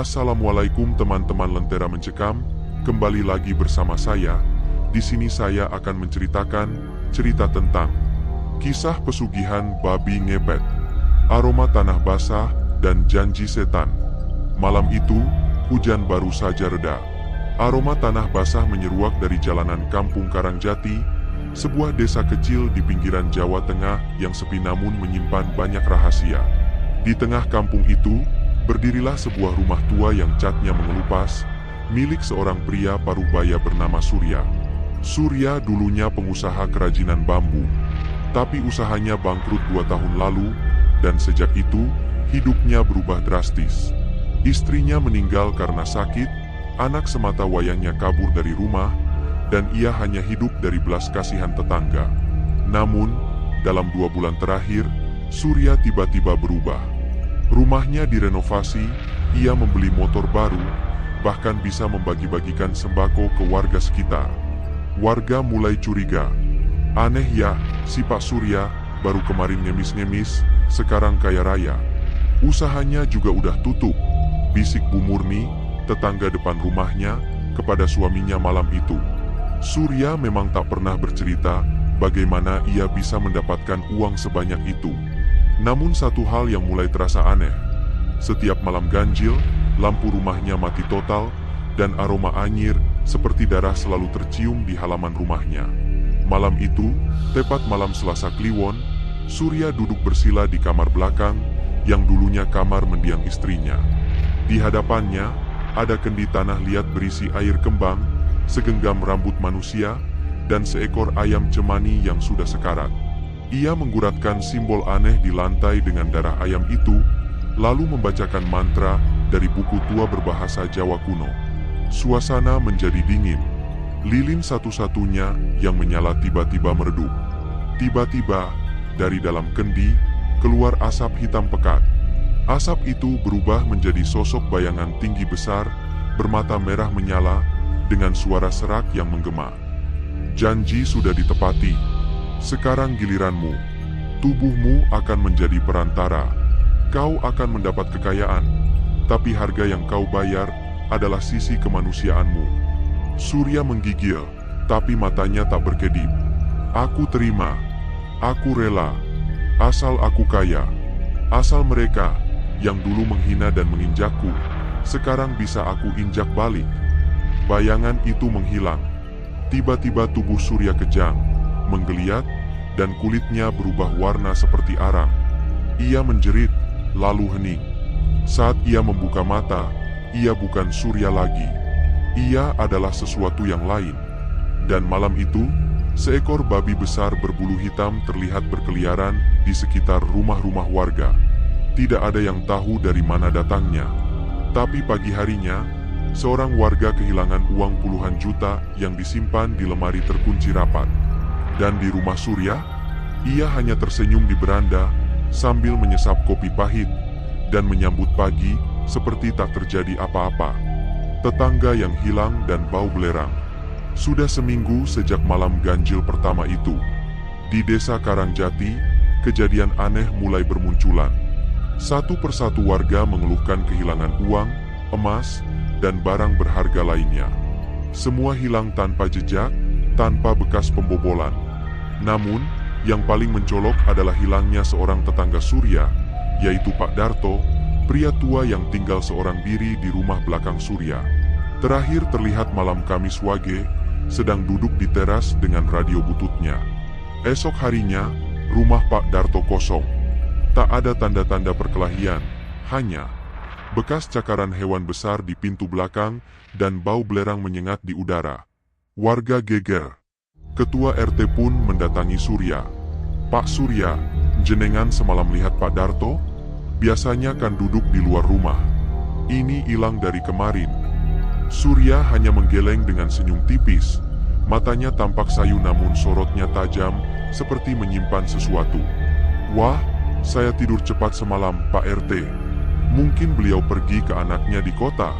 Assalamualaikum teman-teman Lentera Mencekam, kembali lagi bersama saya. Di sini saya akan menceritakan cerita tentang kisah pesugihan babi ngepet, aroma tanah basah, dan janji setan. Malam itu, hujan baru saja reda. Aroma tanah basah menyeruak dari jalanan Kampung Karangjati, sebuah desa kecil di pinggiran Jawa Tengah yang sepi namun menyimpan banyak rahasia. Di tengah kampung itu, berdirilah sebuah rumah tua yang catnya mengelupas, milik seorang pria parubaya bernama Surya. Surya dulunya pengusaha kerajinan bambu, tapi usahanya bangkrut 2 tahun lalu, dan sejak itu, hidupnya berubah drastis. Istrinya meninggal karena sakit, anak semata wayangnya kabur dari rumah, dan ia hanya hidup dari belas kasihan tetangga. Namun, dalam 2 bulan terakhir, Surya tiba-tiba berubah. Rumahnya direnovasi, ia membeli motor baru, bahkan bisa membagi-bagikan sembako ke warga sekitar. Warga mulai curiga. Aneh ya, si Pak Surya baru kemarin ngemis-ngemis, sekarang kaya raya. Usahanya juga udah tutup, bisik Bu Murni, tetangga depan rumahnya, kepada suaminya malam itu. Surya memang tak pernah bercerita bagaimana ia bisa mendapatkan uang sebanyak itu. Namun satu hal yang mulai terasa aneh. Setiap malam ganjil, lampu rumahnya mati total, dan aroma anyir seperti darah selalu tercium di halaman rumahnya. Malam itu, tepat malam Selasa Kliwon, Surya duduk bersila di kamar belakang, yang dulunya kamar mendiang istrinya. Di hadapannya, ada kendi tanah liat berisi air kembang, segenggam rambut manusia, dan seekor ayam cemani yang sudah sekarat. Ia mengguratkan simbol aneh di lantai dengan darah ayam itu, lalu membacakan mantra dari buku tua berbahasa Jawa kuno. Suasana menjadi dingin. Lilin satu-satunya yang menyala tiba-tiba meredup. Tiba-tiba, dari dalam kendi, keluar asap hitam pekat. Asap itu berubah menjadi sosok bayangan tinggi besar, bermata merah menyala, dengan suara serak yang menggema. Janji sudah ditepati. Sekarang giliranmu. Tubuhmu akan menjadi perantara. Kau akan mendapat kekayaan, tapi harga yang kau bayar adalah sisi kemanusiaanmu. Surya menggigil, tapi matanya tak berkedip. Aku terima. Aku rela. Asal aku kaya. Asal mereka yang dulu menghina dan menginjakku, sekarang bisa aku injak balik. Bayangan itu menghilang. Tiba-tiba tubuh Surya kejang, menggeliat, dan kulitnya berubah warna seperti arang. Ia menjerit, lalu hening. Saat ia membuka mata, ia bukan Surya lagi. Ia adalah sesuatu yang lain. Dan malam itu, seekor babi besar berbulu hitam terlihat berkeliaran di sekitar rumah-rumah warga. Tidak ada yang tahu dari mana datangnya. Tapi pagi harinya, seorang warga kehilangan uang puluhan juta yang disimpan di lemari terkunci rapat. Dan di rumah Surya, ia hanya tersenyum di beranda sambil menyesap kopi pahit dan menyambut pagi seperti tak terjadi apa-apa. Tetangga yang hilang dan bau belerang. Sudah seminggu sejak malam ganjil pertama itu. Di desa Karangjati, kejadian aneh mulai bermunculan. Satu persatu warga mengeluhkan kehilangan uang, emas, dan barang berharga lainnya. Semua hilang tanpa jejak, tanpa bekas pembobolan. Namun, yang paling mencolok adalah hilangnya seorang tetangga Surya, yaitu Pak Darto, pria tua yang tinggal seorang diri di rumah belakang Surya. Terakhir terlihat malam Kamis Wage, sedang duduk di teras dengan radio bututnya. Esok harinya, rumah Pak Darto kosong. Tak ada tanda-tanda perkelahian, hanya bekas cakaran hewan besar di pintu belakang dan bau belerang menyengat di udara. Warga geger. Ketua RT pun mendatangi Surya. Pak Surya, jenengan semalam lihat Pak Darto? Biasanya kan duduk di luar rumah. Ini hilang dari kemarin. Surya hanya menggeleng dengan senyum tipis. Matanya tampak sayu namun sorotnya tajam, seperti menyimpan sesuatu. Wah, saya tidur cepat semalam, Pak RT. Mungkin beliau pergi ke anaknya di kota.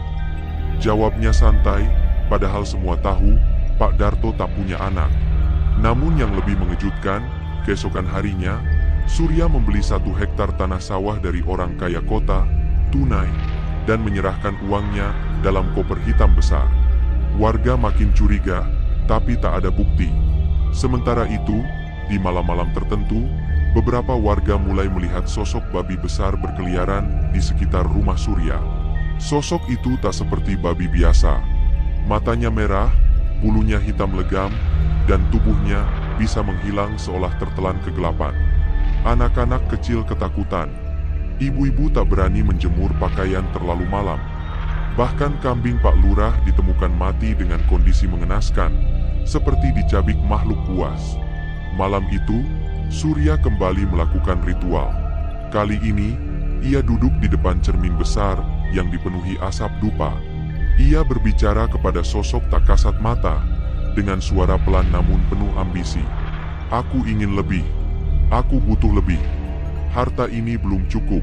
Jawabnya santai, padahal semua tahu Pak Darto tak punya anak. Namun yang lebih mengejutkan, keesokan harinya, Surya membeli 1 hektar tanah sawah dari orang kaya kota, tunai. dan menyerahkan uangnya dalam koper hitam besar. Warga makin curiga, tapi tak ada bukti. Sementara itu, di malam-malam tertentu, beberapa warga mulai melihat sosok babi besar berkeliaran di sekitar rumah Surya. Sosok itu tak seperti babi biasa. Matanya merah, bulunya hitam legam, dan tubuhnya bisa menghilang seolah tertelan kegelapan. Anak-anak kecil ketakutan. Ibu-ibu tak berani menjemur pakaian terlalu malam. Bahkan kambing Pak Lurah ditemukan mati dengan kondisi mengenaskan, seperti dicabik makhluk buas. Malam itu, Surya kembali melakukan ritual. Kali ini, ia duduk di depan cermin besar yang dipenuhi asap dupa. Ia berbicara kepada sosok tak kasat mata, dengan suara pelan namun penuh ambisi. Aku ingin lebih. Aku butuh lebih. Harta ini belum cukup.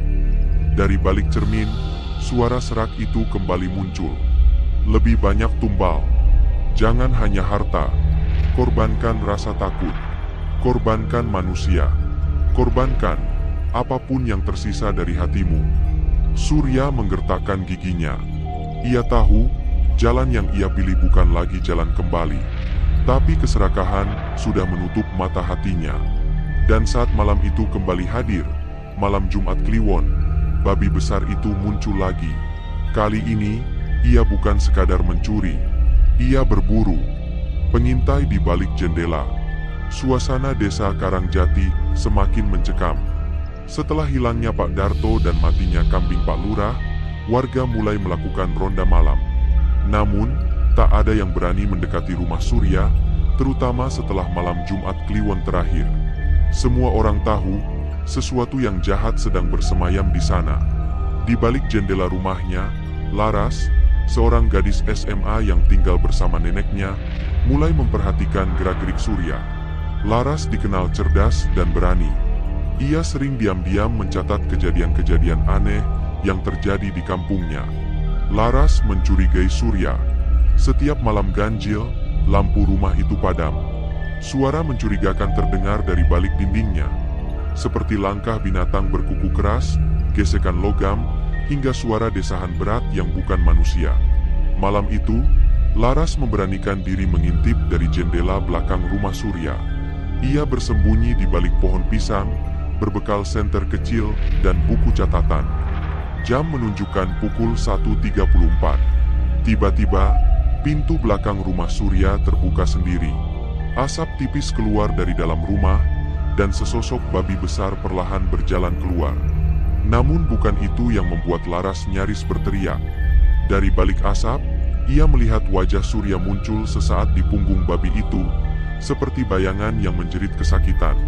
Dari balik cermin, suara serak itu kembali muncul. Lebih banyak tumbal. Jangan hanya harta. Korbankan rasa takut. Korbankan manusia. Korbankan apapun yang tersisa dari hatimu. Surya menggertakkan giginya. Ia tahu, jalan yang ia pilih bukan lagi jalan kembali. Tapi keserakahan sudah menutup mata hatinya. Dan saat malam itu kembali hadir, malam Jumat Kliwon, babi besar itu muncul lagi. Kali ini, ia bukan sekadar mencuri. Ia berburu. Pengintai di balik jendela. Suasana desa Karangjati semakin mencekam. Setelah hilangnya Pak Darto dan matinya kambing Pak Lurah, warga mulai melakukan ronda malam. Namun, tak ada yang berani mendekati rumah Surya, terutama setelah malam Jumat Kliwon terakhir. Semua orang tahu, sesuatu yang jahat sedang bersemayam di sana. Di balik jendela rumahnya, Laras, seorang gadis SMA yang tinggal bersama neneknya, mulai memperhatikan gerak-gerik Surya. Laras dikenal cerdas dan berani. Ia sering diam-diam mencatat kejadian-kejadian aneh yang terjadi di kampungnya. Laras mencurigai Surya. Setiap malam ganjil, lampu rumah itu padam. Suara mencurigakan terdengar dari balik dindingnya. Seperti langkah binatang berkuku keras, gesekan logam, hingga suara desahan berat yang bukan manusia. Malam itu, Laras memberanikan diri mengintip dari jendela belakang rumah Surya. Ia bersembunyi di balik pohon pisang, berbekal senter kecil dan buku catatan. Jam menunjukkan pukul 1.34. Tiba-tiba, pintu belakang rumah Surya terbuka sendiri. Asap tipis keluar dari dalam rumah, dan sesosok babi besar perlahan berjalan keluar. Namun bukan itu yang membuat Laras nyaris berteriak. Dari balik asap, ia melihat wajah Surya muncul sesaat di punggung babi itu, seperti bayangan yang menjerit kesakitan.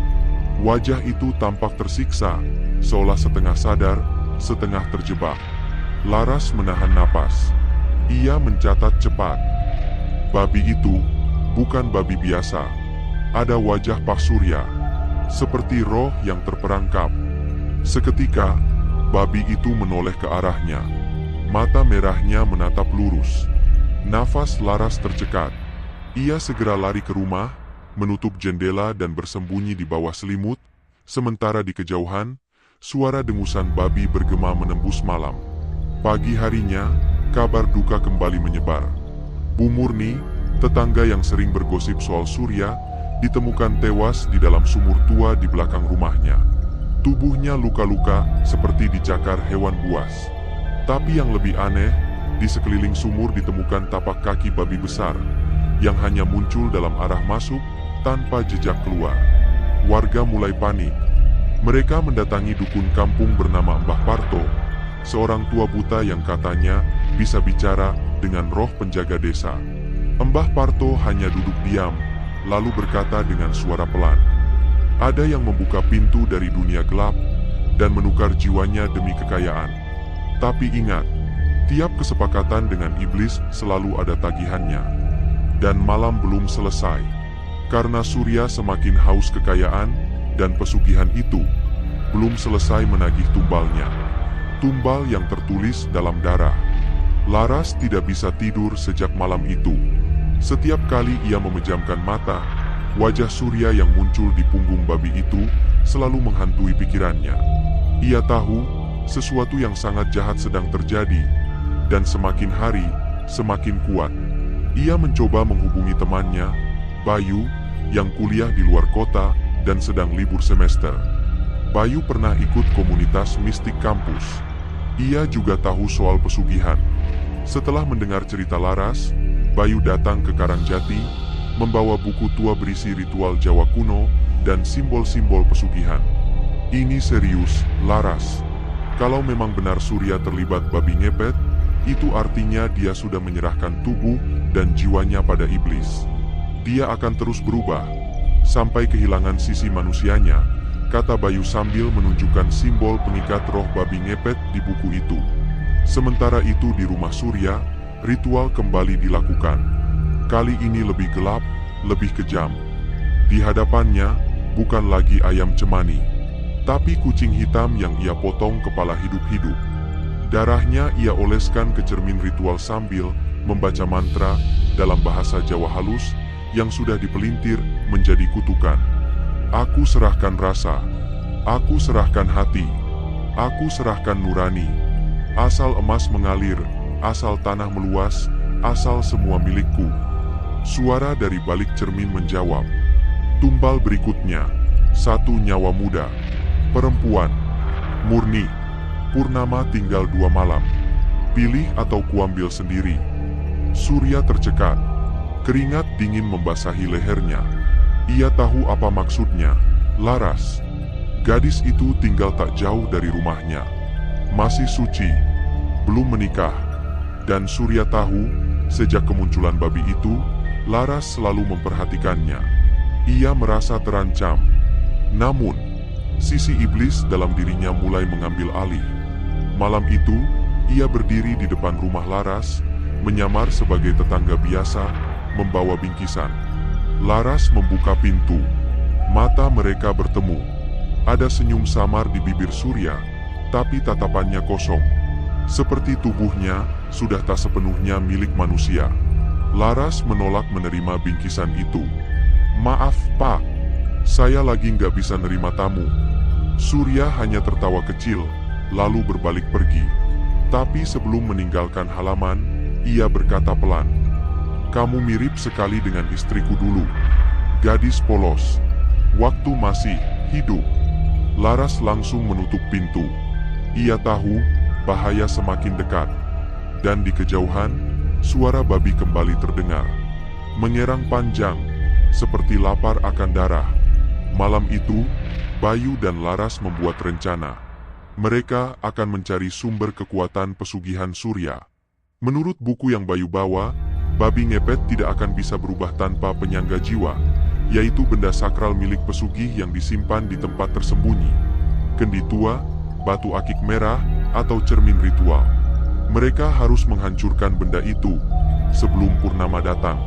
Wajah itu tampak tersiksa, seolah setengah sadar, setengah terjebak. Laras menahan napas. Ia mencatat cepat. Babi itu bukan babi biasa. Ada wajah Pak Surya, seperti roh yang terperangkap. Seketika, babi itu menoleh ke arahnya. Mata merahnya menatap lurus. Nafas Laras tercekat. Ia segera lari ke rumah, menutup jendela dan bersembunyi di bawah selimut. Sementara di kejauhan, suara dengusan babi bergema menembus malam. Pagi harinya, kabar duka kembali menyebar. Bu Murni, tetangga yang sering bergosip soal Surya, ditemukan tewas di dalam sumur tua di belakang rumahnya. Tubuhnya luka-luka seperti dicakar hewan buas. Tapi yang lebih aneh, di sekeliling sumur ditemukan tapak kaki babi besar, yang hanya muncul dalam arah masuk, tanpa jejak keluar. Warga mulai panik. Mereka mendatangi dukun kampung bernama Mbah Parto, seorang tua buta yang katanya bisa bicara dengan roh penjaga desa. Mbah Parto hanya duduk diam, lalu berkata dengan suara pelan, "Ada yang membuka pintu dari dunia gelap, dan menukar jiwanya demi kekayaan. Tapi ingat, tiap kesepakatan dengan iblis selalu ada tagihannya." Dan malam belum selesai. Karena Surya semakin haus kekayaan, dan pesugihan itu belum selesai menagih tumbalnya. Tumbal yang tertulis dalam darah. Laras tidak bisa tidur sejak malam itu. Setiap kali ia memejamkan mata, wajah Surya yang muncul di punggung babi itu selalu menghantui pikirannya. Ia tahu, sesuatu yang sangat jahat sedang terjadi, dan semakin hari, semakin kuat. Ia mencoba menghubungi temannya, Bayu, yang kuliah di luar kota dan sedang libur semester. Bayu pernah ikut komunitas mistik kampus. Ia juga tahu soal pesugihan. Setelah mendengar cerita Laras, Bayu datang ke Karangjati, membawa buku tua berisi ritual Jawa kuno dan simbol-simbol pesugihan. Ini serius, Laras. Kalau memang benar Surya terlibat babi ngepet, itu artinya dia sudah menyerahkan tubuh dan jiwanya pada iblis. Dia akan terus berubah, sampai kehilangan sisi manusianya, kata Bayu sambil menunjukkan simbol pengikat roh babi ngepet di buku itu. Sementara itu di rumah Surya, ritual kembali dilakukan. Kali ini lebih gelap, lebih kejam. Di hadapannya, bukan lagi ayam cemani, tapi kucing hitam yang ia potong kepala hidup-hidup. Darahnya ia oleskan ke cermin ritual sambil membaca mantra dalam bahasa Jawa halus yang sudah dipelintir menjadi kutukan. Aku serahkan rasa, aku serahkan hati, aku serahkan nurani. Asal emas mengalir, asal tanah meluas, asal semua milikku. Suara dari balik cermin menjawab. Tumbal berikutnya, satu nyawa muda, perempuan, murni. Purnama tinggal 2 malam. Pilih atau kuambil sendiri. Surya tercekat. Keringat dingin membasahi lehernya. Ia tahu apa maksudnya. Laras. Gadis itu tinggal tak jauh dari rumahnya. Masih suci. Belum menikah. Dan Surya tahu, sejak kemunculan babi itu, Laras selalu memperhatikannya. Ia merasa terancam. Namun, sisi iblis dalam dirinya mulai mengambil alih. Malam itu, ia berdiri di depan rumah Laras, menyamar sebagai tetangga biasa, membawa bingkisan. Laras membuka pintu. Mata mereka bertemu. Ada senyum samar di bibir Surya, tapi tatapannya kosong. Seperti tubuhnya sudah tak sepenuhnya milik manusia. Laras menolak menerima bingkisan itu. Maaf, Pak. Saya lagi nggak bisa nerima tamu. Surya hanya tertawa kecil, lalu berbalik pergi. Tapi sebelum meninggalkan halaman, ia berkata pelan. Kamu mirip sekali dengan istriku dulu. Gadis polos. Waktu masih hidup. Laras langsung menutup pintu. Ia tahu bahaya semakin dekat. Dan di kejauhan, suara babi kembali terdengar. Mengerang panjang, seperti lapar akan darah. Malam itu, Bayu dan Laras membuat rencana. Mereka akan mencari sumber kekuatan pesugihan Surya. Menurut buku yang Bayu bawa, babi ngepet tidak akan bisa berubah tanpa penyangga jiwa, yaitu benda sakral milik pesugih yang disimpan di tempat tersembunyi. Kendi tua, batu akik merah, atau cermin ritual. Mereka harus menghancurkan benda itu sebelum purnama datang.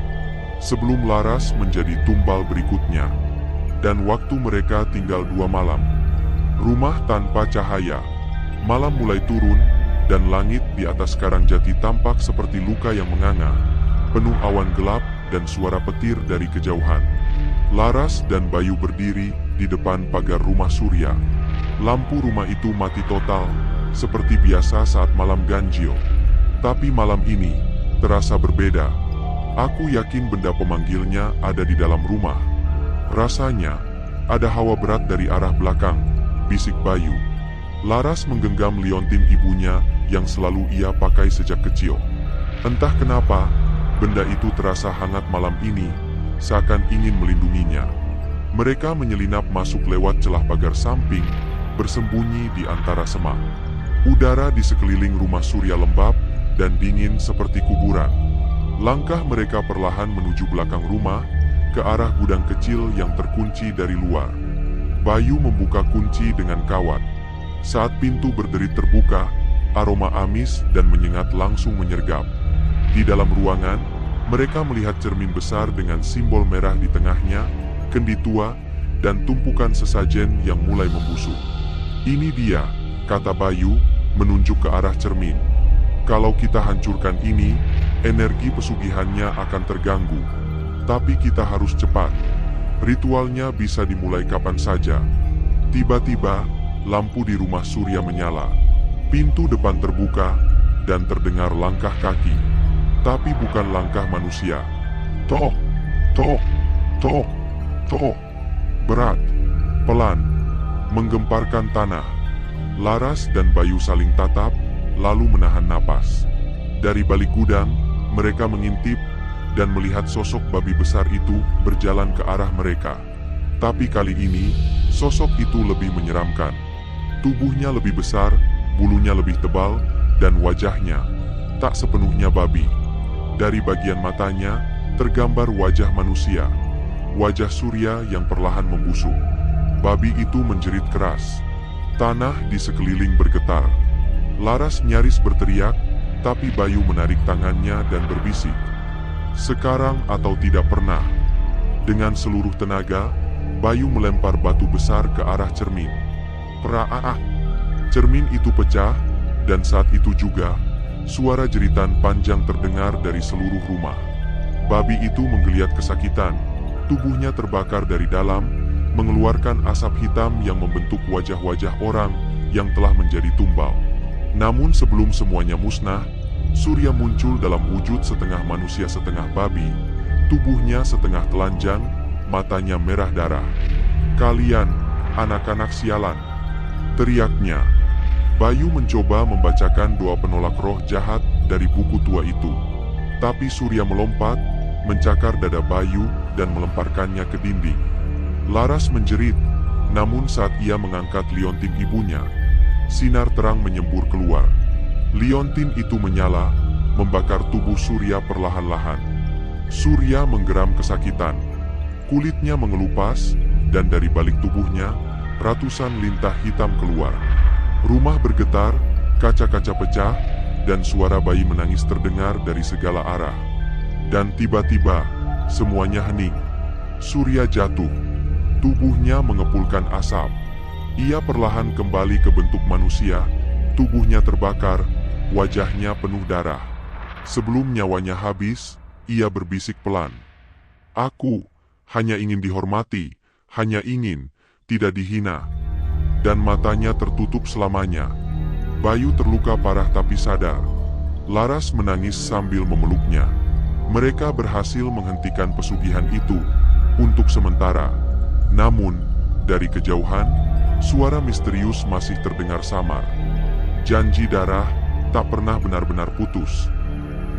Sebelum Laras menjadi tumbal berikutnya. Dan waktu mereka tinggal 2 malam. Rumah tanpa cahaya. Malam mulai turun, dan langit di atas Karangjati tampak seperti luka yang menganga. Penuh awan gelap dan suara petir dari kejauhan. Laras dan Bayu berdiri di depan pagar rumah Surya. Lampu rumah itu mati total, seperti biasa saat malam ganjil. Tapi malam ini terasa berbeda. Aku yakin benda pemanggilnya ada di dalam rumah. Rasanya ada hawa berat dari arah belakang, bisik Bayu. Laras menggenggam liontin ibunya yang selalu ia pakai sejak kecil. Entah kenapa, benda itu terasa hangat malam ini, seakan ingin melindunginya. Mereka menyelinap masuk lewat celah pagar samping, bersembunyi di antara semak. Udara di sekeliling rumah Surya lembab dan dingin seperti kuburan. Langkah mereka perlahan menuju belakang rumah, ke arah gudang kecil yang terkunci dari luar. Bayu membuka kunci dengan kawat. Saat pintu berderit terbuka, aroma amis dan menyengat langsung menyergap. Di dalam ruangan, mereka melihat cermin besar dengan simbol merah di tengahnya, kendi tua, dan tumpukan sesajen yang mulai membusuk. Ini dia, kata Bayu, menunjuk ke arah cermin. Kalau kita hancurkan ini, energi pesugihannya akan terganggu. Tapi kita harus cepat. Ritualnya bisa dimulai kapan saja. Tiba-tiba, lampu di rumah Surya menyala. Pintu depan terbuka, dan terdengar langkah kaki. Tapi bukan langkah manusia. Tok, tok, tok, tok. Berat, pelan, menggemparkan tanah. Laras dan Bayu saling tatap, lalu menahan napas. Dari balik gudang, mereka mengintip dan melihat sosok babi besar itu berjalan ke arah mereka. Tapi kali ini, sosok itu lebih menyeramkan. Tubuhnya lebih besar, bulunya lebih tebal, dan wajahnya tak sepenuhnya babi. Dari bagian matanya, tergambar wajah manusia. Wajah Surya yang perlahan membusuk. Babi itu menjerit keras. Tanah di sekeliling bergetar. Laras nyaris berteriak, tapi Bayu menarik tangannya dan berbisik. Sekarang atau tidak pernah. Dengan seluruh tenaga, Bayu melempar batu besar ke arah cermin. Praaah! Cermin itu pecah, dan saat itu juga, suara jeritan panjang terdengar dari seluruh rumah. Babi itu menggeliat kesakitan, tubuhnya terbakar dari dalam, mengeluarkan asap hitam yang membentuk wajah-wajah orang yang telah menjadi tumbal. Namun sebelum semuanya musnah, Surya muncul dalam wujud setengah manusia setengah babi, tubuhnya setengah telanjang, matanya merah darah. "Kalian, anak-anak sialan!" teriaknya. Bayu mencoba membacakan doa penolak roh jahat dari buku tua itu. Tapi Surya melompat, mencakar dada Bayu dan melemparkannya ke dinding. Laras menjerit, namun saat ia mengangkat liontin ibunya, sinar terang menyembur keluar. Liontin itu menyala, membakar tubuh Surya perlahan-lahan. Surya menggeram kesakitan. Kulitnya mengelupas, dan dari balik tubuhnya, ratusan lintah hitam keluar. Rumah bergetar, kaca-kaca pecah, dan suara bayi menangis terdengar dari segala arah. Dan tiba-tiba, semuanya hening. Surya jatuh. Tubuhnya mengepulkan asap. Ia perlahan kembali ke bentuk manusia, tubuhnya terbakar, wajahnya penuh darah. Sebelum nyawanya habis, ia berbisik pelan. "Aku hanya ingin dihormati, hanya ingin tidak dihina." Dan matanya tertutup selamanya. Bayu terluka parah tapi sadar. Laras menangis sambil memeluknya. Mereka berhasil menghentikan pesugihan itu untuk sementara. Namun, dari kejauhan, suara misterius masih terdengar samar. Janji darah tak pernah benar-benar putus.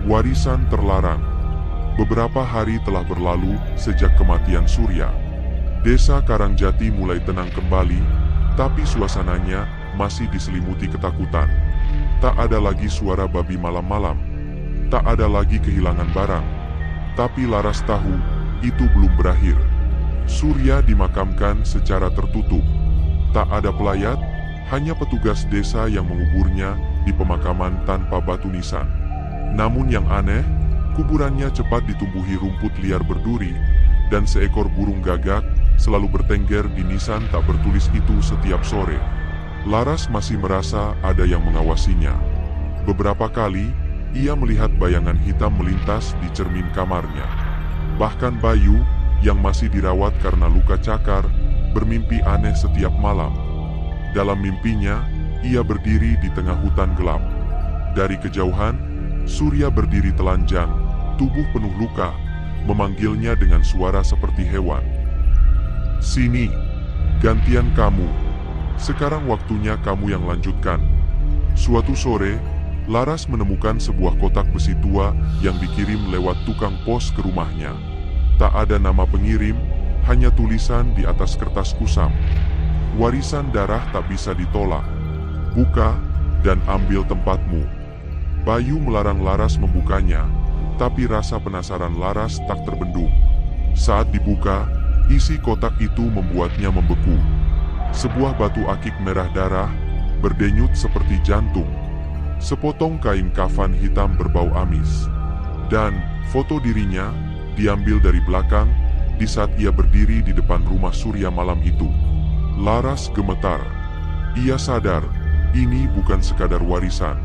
Warisan terlarang. Beberapa hari telah berlalu sejak kematian Surya. Desa Karangjati mulai tenang kembali, tapi suasananya masih diselimuti ketakutan. Tak ada lagi suara babi malam-malam. Tak ada lagi kehilangan barang. Tapi Laras tahu, itu belum berakhir. Surya dimakamkan secara tertutup. Tak ada pelayat, hanya petugas desa yang menguburnya di pemakaman tanpa batu nisan. Namun yang aneh, kuburannya cepat ditumbuhi rumput liar berduri, dan seekor burung gagak selalu bertengger di nisan tak bertulis itu setiap sore. Laras masih merasa ada yang mengawasinya. Beberapa kali, ia melihat bayangan hitam melintas di cermin kamarnya. Bahkan Bayu, yang masih dirawat karena luka cakar, bermimpi aneh setiap malam. Dalam mimpinya, ia berdiri di tengah hutan gelap. Dari kejauhan, Surya berdiri telanjang, tubuh penuh luka, memanggilnya dengan suara seperti hewan. "Sini, gantian kamu. Sekarang waktunya kamu yang lanjutkan." Suatu sore, Laras menemukan sebuah kotak besi tua yang dikirim lewat tukang pos ke rumahnya. Tak ada nama pengirim, hanya tulisan di atas kertas kusam. "Warisan darah tak bisa ditolak. Buka, dan ambil tempatmu." Bayu melarang Laras membukanya, tapi rasa penasaran Laras tak terbendung. Saat dibuka, isi kotak itu membuatnya membeku. Sebuah batu akik merah darah, berdenyut seperti jantung. Sepotong kain kafan hitam berbau amis. Dan foto dirinya diambil dari belakang di saat ia berdiri di depan rumah Surya malam itu. Laras gemetar. Ia sadar, ini bukan sekadar warisan.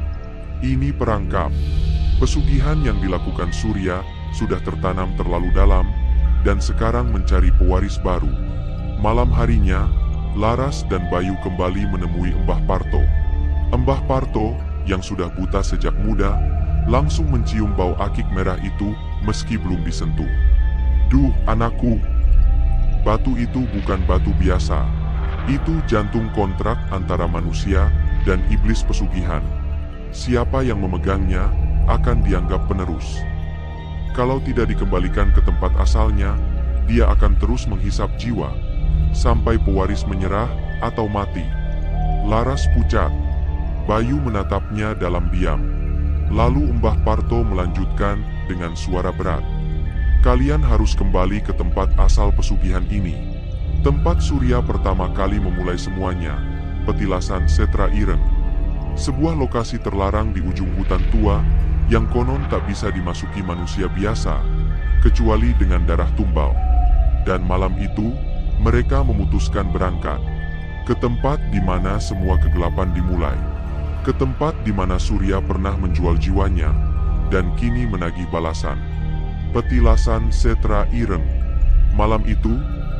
Ini perangkap. Pesugihan yang dilakukan Surya sudah tertanam terlalu dalam, dan sekarang mencari pewaris baru. Malam harinya, Laras dan Bayu kembali menemui Mbah Parto. Mbah Parto, yang sudah buta sejak muda, langsung mencium bau akik merah itu meski belum disentuh. Duh, anakku! Batu itu bukan batu biasa. Itu jantung kontrak antara manusia dan iblis pesugihan. Siapa yang memegangnya akan dianggap penerus. Kalau tidak dikembalikan ke tempat asalnya, dia akan terus menghisap jiwa, sampai pewaris menyerah atau mati. Laras pucat. Bayu menatapnya dalam diam. Lalu Mbah Parto melanjutkan dengan suara berat. Kalian harus kembali ke tempat asal pesugihan ini. Tempat Surya pertama kali memulai semuanya, petilasan Setra Ireng. Sebuah lokasi terlarang di ujung hutan tua yang konon tak bisa dimasuki manusia biasa, kecuali dengan darah tumbal. Dan malam itu, mereka memutuskan berangkat ke tempat di mana semua kegelapan dimulai. Ke tempat di mana Surya pernah menjual jiwanya dan kini menagih balasan. Petilasan Setra Ireng. Malam itu,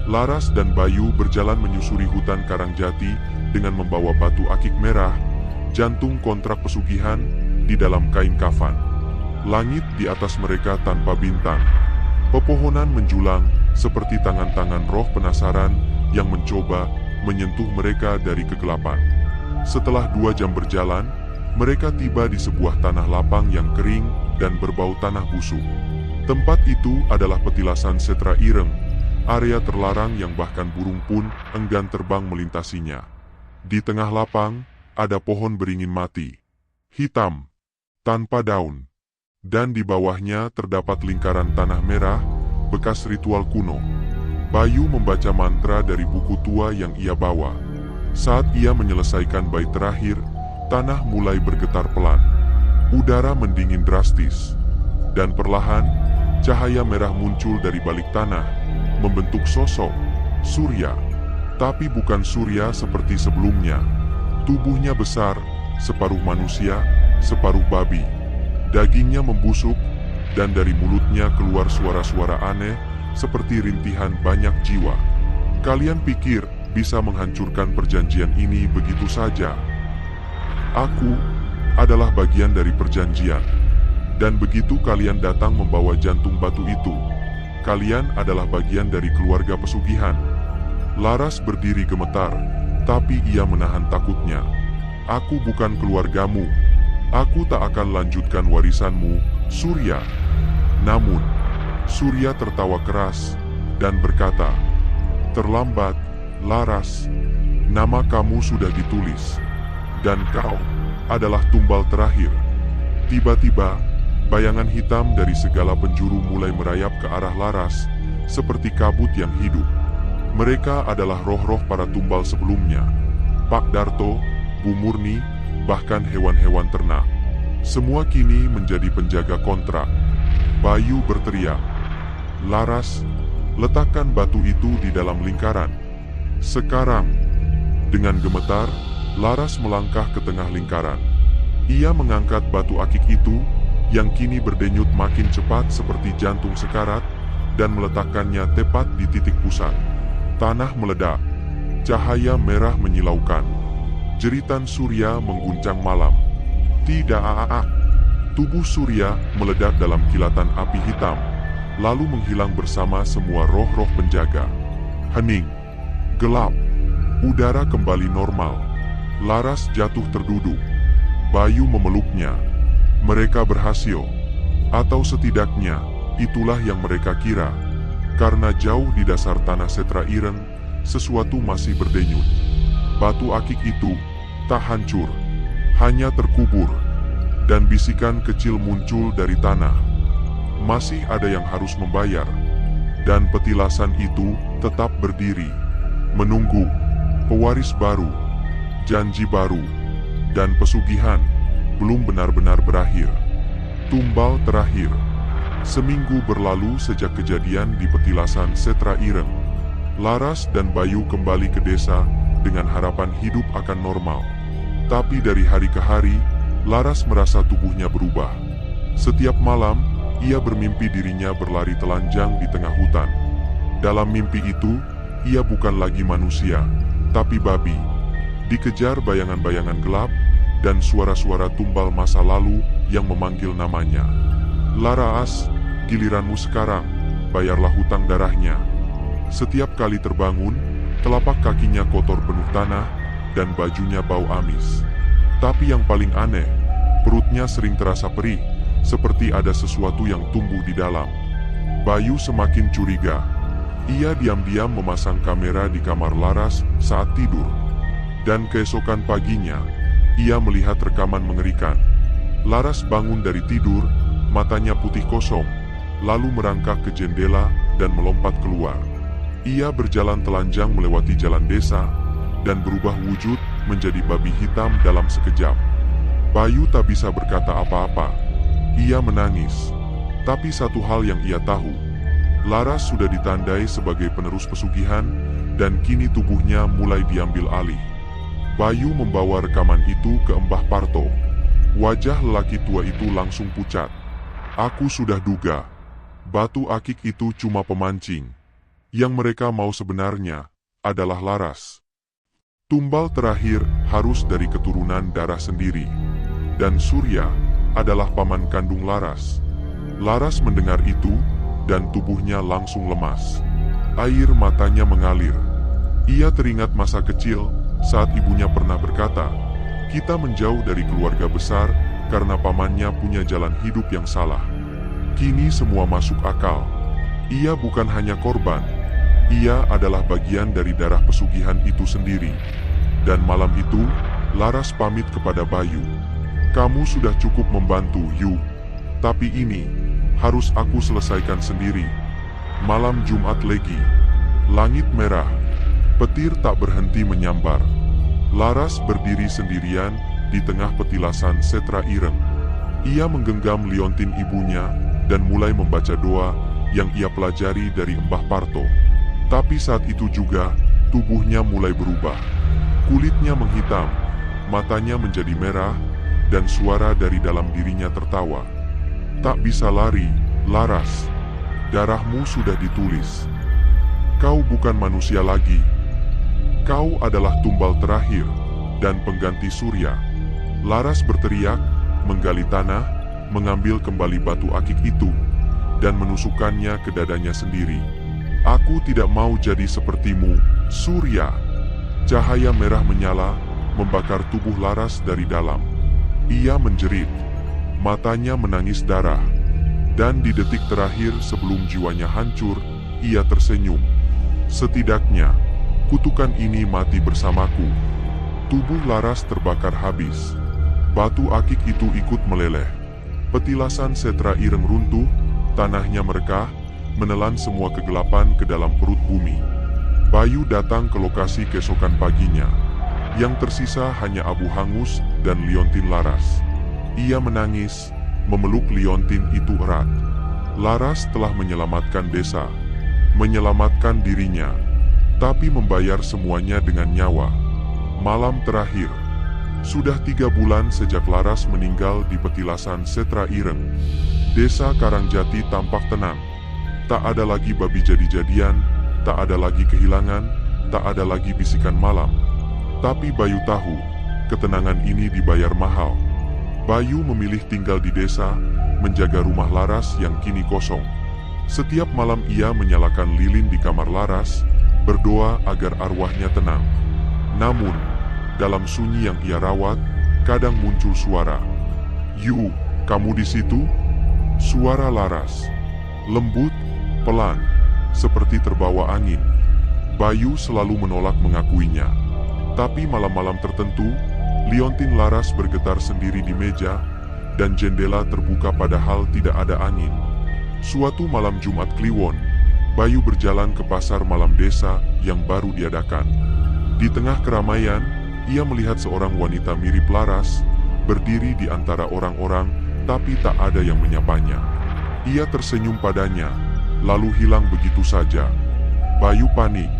Laras dan Bayu berjalan menyusuri hutan Karangjati dengan membawa batu akik merah, jantung kontrak pesugihan, di dalam kain kafan. Langit di atas mereka tanpa bintang. Pepohonan menjulang seperti tangan-tangan roh penasaran yang mencoba menyentuh mereka dari kegelapan. Setelah 2 jam berjalan, mereka tiba di sebuah tanah lapang yang kering dan berbau tanah busuk. Tempat itu adalah petilasan Setra Ireng, area terlarang yang bahkan burung pun enggan terbang melintasinya. Di tengah lapang, ada pohon beringin mati, hitam, tanpa daun. Dan di bawahnya terdapat lingkaran tanah merah, bekas ritual kuno. Bayu membaca mantra dari buku tua yang ia bawa. Saat ia menyelesaikan bait terakhir, tanah mulai bergetar pelan. Udara mendingin drastis. Dan perlahan, cahaya merah muncul dari balik tanah, membentuk sosok Surya. Tapi bukan Surya seperti sebelumnya. Tubuhnya besar, separuh manusia, separuh babi. Dagingnya membusuk, dan dari mulutnya keluar suara-suara aneh, seperti rintihan banyak jiwa. Kalian pikir bisa menghancurkan perjanjian ini begitu saja? Aku adalah bagian dari perjanjian. Dan begitu kalian datang membawa jantung batu itu, kalian adalah bagian dari keluarga pesugihan. Laras berdiri gemetar, tapi ia menahan takutnya. Aku bukan keluargamu. Aku tak akan lanjutkan warisanmu, Surya. Namun, Surya tertawa keras dan berkata, "Terlambat, Laras. Nama kamu sudah ditulis, dan kau adalah tumbal terakhir." Tiba-tiba, bayangan hitam dari segala penjuru mulai merayap ke arah Laras, seperti kabut yang hidup. Mereka adalah roh-roh para tumbal sebelumnya, Pak Darto, Bu Murni, bahkan hewan-hewan ternak. Semua kini menjadi penjaga kontrak. Bayu berteriak, "Laras, letakkan batu itu di dalam lingkaran. Sekarang." Dengan gemetar, Laras melangkah ke tengah lingkaran. Ia mengangkat batu akik itu, yang kini berdenyut makin cepat seperti jantung sekarat, dan meletakkannya tepat di titik pusat. Tanah meledak. Cahaya merah menyilaukan. Jeritan Surya mengguncang malam. Tidak. Tubuh Surya meledak dalam kilatan api hitam, lalu menghilang bersama semua roh-roh penjaga. Hening. Gelap. Udara kembali normal. Laras jatuh terduduk. Bayu memeluknya. Mereka berhasil. Atau setidaknya, itulah yang mereka kira. Karena jauh di dasar tanah Setra Ireng, sesuatu masih berdenyut. Batu akik itu tak hancur, hanya terkubur. Dan bisikan kecil muncul dari tanah. Masih ada yang harus membayar. Dan petilasan itu tetap berdiri, menunggu pewaris baru, janji baru, dan pesugihan belum benar-benar berakhir. Tumbal terakhir. Seminggu berlalu sejak kejadian di petilasan Setra Ireng. Laras dan Bayu kembali ke desa dengan harapan hidup akan normal. Tapi dari hari ke hari, Laras merasa tubuhnya berubah. Setiap malam, ia bermimpi dirinya berlari telanjang di tengah hutan. Dalam mimpi itu, ia bukan lagi manusia, tapi babi. Dikejar bayangan-bayangan gelap, dan suara-suara tumbal masa lalu yang memanggil namanya. "Laras, giliranmu sekarang, bayarlah hutang darahnya." Setiap kali terbangun, telapak kakinya kotor penuh tanah, dan bajunya bau amis. Tapi yang paling aneh, perutnya sering terasa perih, seperti ada sesuatu yang tumbuh di dalam. Bayu semakin curiga. Ia diam-diam memasang kamera di kamar Laras saat tidur. Dan keesokan paginya, ia melihat rekaman mengerikan. Laras bangun dari tidur, matanya putih kosong, lalu merangkak ke jendela dan melompat keluar. Ia berjalan telanjang melewati jalan desa, dan berubah wujud menjadi babi hitam dalam sekejap. Bayu tak bisa berkata apa-apa. Ia menangis. Tapi satu hal yang ia tahu, Laras sudah ditandai sebagai penerus pesugihan, dan kini tubuhnya mulai diambil alih. Bayu membawa rekaman itu ke Mbah Parto. Wajah lelaki tua itu langsung pucat. "Aku sudah duga, batu akik itu cuma pemancing. Yang mereka mau sebenarnya adalah Laras. Tumbal terakhir harus dari keturunan darah sendiri. Dan Surya adalah paman kandung Laras." Laras mendengar itu, dan tubuhnya langsung lemas. Air matanya mengalir. Ia teringat masa kecil, saat ibunya pernah berkata, "Kita menjauh dari keluarga besar, karena pamannya punya jalan hidup yang salah." Kini semua masuk akal. Ia bukan hanya korban, ia adalah bagian dari darah pesugihan itu sendiri. Dan malam itu, Laras pamit kepada Bayu. "Kamu sudah cukup membantu, Yu. Tapi ini, harus aku selesaikan sendiri." Malam Jumat Legi. Langit merah. Petir tak berhenti menyambar. Laras berdiri sendirian di tengah petilasan Setra Ireng. Ia menggenggam liontin ibunya dan mulai membaca doa yang ia pelajari dari Mbah Parto. Tapi saat itu juga, tubuhnya mulai berubah. Kulitnya menghitam, matanya menjadi merah, dan suara dari dalam dirinya tertawa. "Tak bisa lari, Laras. Darahmu sudah ditulis. Kau bukan manusia lagi. Kau adalah tumbal terakhir dan pengganti Surya." Laras berteriak, menggali tanah, mengambil kembali batu akik itu, dan menusukkannya ke dadanya sendiri. "Aku tidak mau jadi sepertimu, Surya." Cahaya merah menyala, membakar tubuh Laras dari dalam. Ia menjerit. Matanya menangis darah. Dan di detik terakhir sebelum jiwanya hancur, ia tersenyum. "Setidaknya, kutukan ini mati bersamaku." Tubuh Laras terbakar habis. Batu akik itu ikut meleleh. Petilasan Setra Ireng runtuh, tanahnya merekah, menelan semua kegelapan ke dalam perut bumi. Bayu datang ke lokasi keesokan paginya. Yang tersisa hanya abu hangus dan liontin Laras. Ia menangis, memeluk liontin itu erat. Laras telah menyelamatkan desa, menyelamatkan dirinya, tapi membayar semuanya dengan nyawa. Malam terakhir. Sudah 3 bulan sejak Laras meninggal di petilasan Setra Ireng. Desa Karangjati tampak tenang. Tak ada lagi babi jadi-jadian, tak ada lagi kehilangan, tak ada lagi bisikan malam. Tapi Bayu tahu, ketenangan ini dibayar mahal. Bayu memilih tinggal di desa, menjaga rumah Laras yang kini kosong. Setiap malam ia menyalakan lilin di kamar Laras, berdoa agar arwahnya tenang. Namun, dalam sunyi yang ia rawat, kadang muncul suara. "Yu, kamu di situ?" Suara Laras. Lembut, pelan, seperti terbawa angin. Bayu selalu menolak mengakuinya. Tapi malam-malam tertentu, liontin Laras bergetar sendiri di meja, dan jendela terbuka padahal tidak ada angin. Suatu malam Jumat Kliwon, Bayu berjalan ke pasar malam desa yang baru diadakan. Di tengah keramaian, ia melihat seorang wanita mirip Laras, berdiri di antara orang-orang, tapi tak ada yang menyapanya. Ia tersenyum padanya, lalu hilang begitu saja. Bayu panik.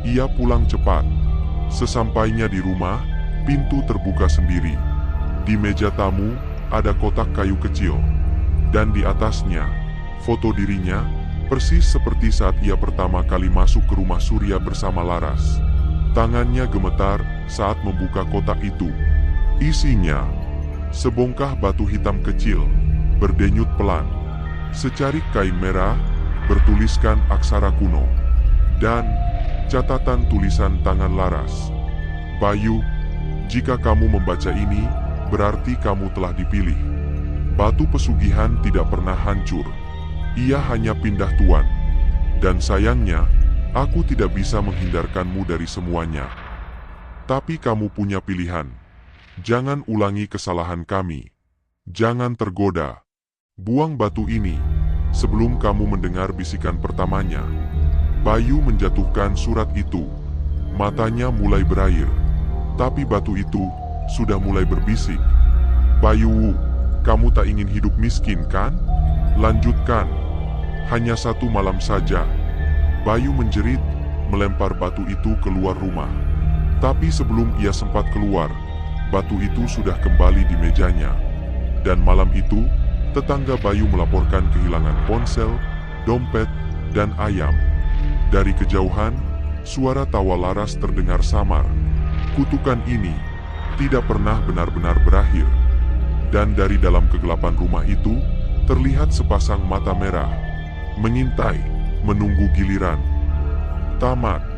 Ia pulang cepat. Sesampainya di rumah, pintu terbuka sendiri. Di meja tamu, ada kotak kayu kecil. Dan di atasnya, foto dirinya, persis seperti saat ia pertama kali masuk ke rumah Surya bersama Laras. Tangannya gemetar saat membuka kotak itu. Isinya, sebongkah batu hitam kecil, berdenyut pelan, secarik kain merah, bertuliskan aksara kuno, dan catatan tulisan tangan Laras. Bayu, jika kamu membaca ini, berarti kamu telah dipilih. Batu pesugihan tidak pernah hancur. Ia hanya pindah tuan. Dan sayangnya, aku tidak bisa menghindarkanmu dari semuanya. Tapi kamu punya pilihan. Jangan ulangi kesalahan kami. Jangan tergoda. Buang batu ini, sebelum kamu mendengar bisikan pertamanya. Bayu menjatuhkan surat itu. Matanya mulai berair. Tapi batu itu sudah mulai berbisik. Bayu, kamu tak ingin hidup miskin, kan? Lanjutkan. Hanya satu malam saja. Bayu menjerit, melempar batu itu keluar rumah. Tapi sebelum ia sempat keluar, batu itu sudah kembali di mejanya. Dan malam itu, tetangga Bayu melaporkan kehilangan ponsel, dompet, dan ayam. Dari kejauhan, suara tawa Laras terdengar samar. Kutukan ini tidak pernah benar-benar berakhir. Dan dari dalam kegelapan rumah itu, terlihat sepasang mata merah, mengintai, menunggu giliran. Tamat.